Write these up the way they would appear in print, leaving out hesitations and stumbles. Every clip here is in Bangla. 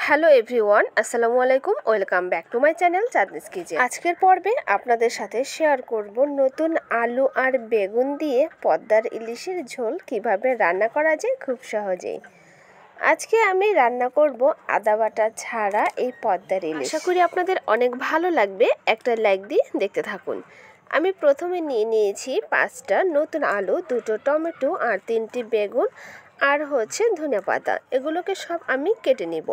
হ্যালো এভরিওয়ান, আসসালামু আলাইকুম। Welcome back to my channel Chandni's kitchen. আজকের পর্বে আপনাদের সাথে শেয়ার করব নতুন আলু আর বেগুন দিয়ে পদ্মার ইলিশের ঝোল কিভাবে রান্না করা যায় খুব সহজেই। আজকে আমি রান্না করব আদা বাটা ছাড়া এই পদ্মার ইলিশ। আশা করি আপনাদের অনেক ভালো লাগবে। একটা লাইক দিয়ে দেখতে থাকুন। আমি প্রথমে নিয়েছি 5টা নতুন আলু, 2টো টমেটো আর 3টি বেগুন আর ধনেপাতা। এগুলোকে সব আমি কেটে নেব।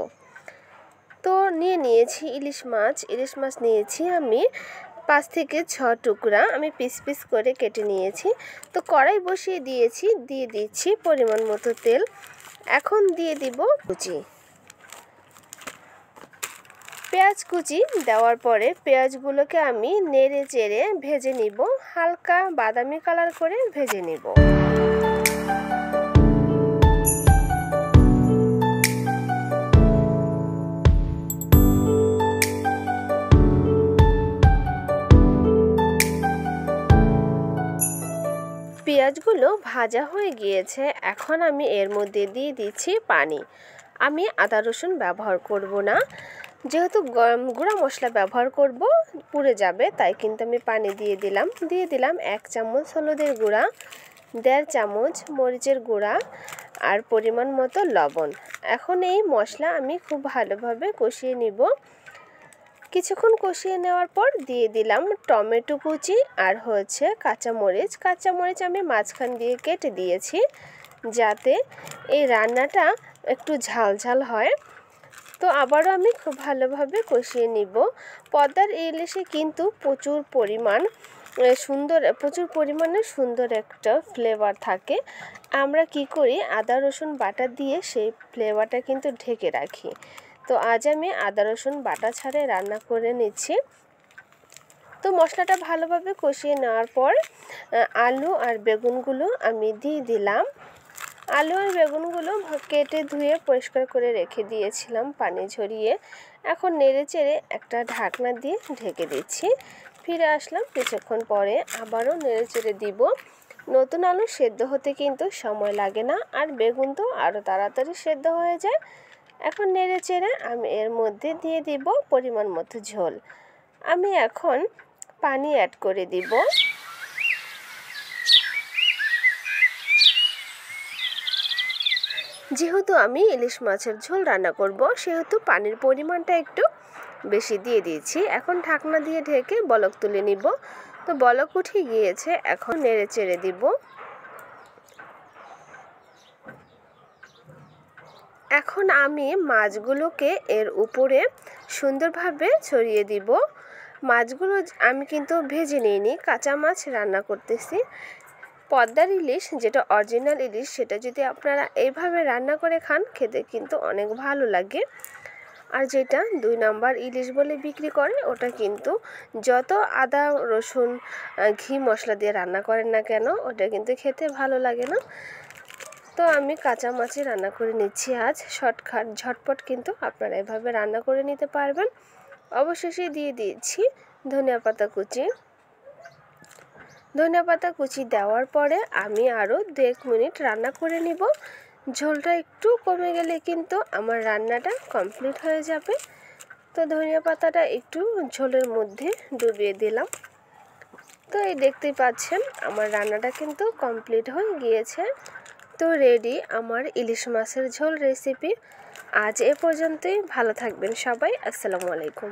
তো নিয়েছি ইলিশ মাছ নিয়েছি আমি 5 থেকে 6 টুকরা। আমি পিস পিস করে কেটে নিয়েছি। তো কড়াই বসিয়ে দিয়েছি, দিয়ে দিচ্ছি পরিমাণ মতো তেল। এখন দিয়ে দিব পেঁয়াজ কুচি। দেওয়ার পরে পেঁয়াজগুলোকে আমি নেড়ে চেড়ে ভেজে নিব, হালকা বাদামি কালার করে ভেজে নিব। পেঁয়াজগুলো ভাজা হয়ে গিয়েছে। এখন আমি এর মধ্যে দিয়ে দিচ্ছি পানি। আমি আদা রসুন ব্যবহার করব না, যেহেতু গুঁড়া মশলা ব্যবহার করব পুড়ে যাবে, তাই কিন্তু আমি পানি দিয়ে দিলাম 1 চামচ হলুদের গুঁড়া, 1.5 চামচ মরিচের গুঁড়া আর পরিমাণ মতো লবণ। এখন এই মশলা আমি খুব ভালোভাবে কষিয়ে নিব। কিছুক্ষণ কষিয়ে নেওয়ার পর দিয়ে দিলাম টমেটো কুচি আর কাঁচামরিচ আমি মাঝখান দিয়ে কেটে দিয়েছি, যাতে এই রান্নাটা একটু ঝাল হয়। তো আবারও আমি খুব ভালোভাবে কষিয়ে নিব। পদ্মার ইলিশে কিন্তু প্রচুর পরিমাণে সুন্দর একটা ফ্লেভার থাকে। আমরা কি করি, আদা রসুন বাটা দিয়ে সেই ফ্লেভারটা কিন্তু ঢেকে রাখি। তো আজ আমি আদা রসুন বাটা ছাড়াই রান্না করে নিচ্ছি। তো মশলাটা ভালোভাবে কষিয়ে নেওয়ার পর আলু আর বেগুনগুলো আমি দিয়ে দিলাম। আলু আর বেগুনগুলো কেটে ধুয়ে পরিষ্কার করে রেখে দিয়েছিলাম পানি ঝরিয়ে। এখন নেড়ে চেড়ে একটা ঢাকনা দিয়ে ঢেকে দিচ্ছি। ফিরে আসলাম কিছুক্ষণ পরে, আবারও নেড়ে চেড়ে দিব। নতুন আলু সেদ্ধ হতে কিন্তু সময় লাগে না, আর বেগুন তো আরও তাড়াতাড়ি সেদ্ধ হয়ে যায়। এখন নেড়ে চেড়ে আমি এর মধ্যে দিয়ে দিব পরিমাণ মতো ঝোল। আমি এখন পানি অ্যাড করে দিব। যেহেতু আমি ইলিশ মাছের ঝোল রান্না করব, সেহেতু পানির পরিমাণটা একটু বেশি দিয়ে দিয়েছি। এখন ঢাকনা দিয়ে ঢেকে বলক তুলে নিব। তো বলক উঠে গিয়েছে, এখন নেড়ে চেড়ে দিব। এখন আমি মাছগুলোকে এর উপরে সুন্দরভাবে ছড়িয়ে দিব। মাছগুলো আমি কিন্তু ভেজে নিইনি, কাঁচা মাছ রান্না করতেছি। পদ্মার ইলিশ যেটা অরিজিনাল ইলিশ, সেটা যদি আপনারা এইভাবে রান্না করে খান, খেতে কিন্তু অনেক ভালো লাগে। আর যেটা 2 নাম্বার ইলিশ বলে বিক্রি করে, ওটা কিন্তু যত আদা রসুন ঘি মশলা দিয়ে রান্না করেন না কেন, ওটা কিন্তু খেতে ভালো লাগে না। তো আমি কাঁচা মাছই রান্না করে নিচ্ছি আজ। শর্টকাট ঝটপট কিন্তু আপনারা এভাবে রান্না করে নিতে পারবেন। অবশেষে দিয়ে দিয়েছি ধনিয়া পাতা কুচি দেওয়ার পরে আমি আরও 1 মিনিট রান্না করে নিব। ঝোলটা একটু কমে গেলে কিন্তু আমার রান্নাটা কমপ্লিট হয়ে যাবে। তো ধনিয়া পাতাটা একটু ঝোলের মধ্যে ডুবিয়ে দিলাম। তো এই দেখতেই পাচ্ছেন আমার রান্নাটা কিন্তু কমপ্লিট হয়ে গিয়েছে। তো রেডি আমার ইলিশ মাছের ঝোল রেসিপি। আজ এ পর্যন্তই। ভালো থাকবেন সবাই। আসসালামু আলাইকুম।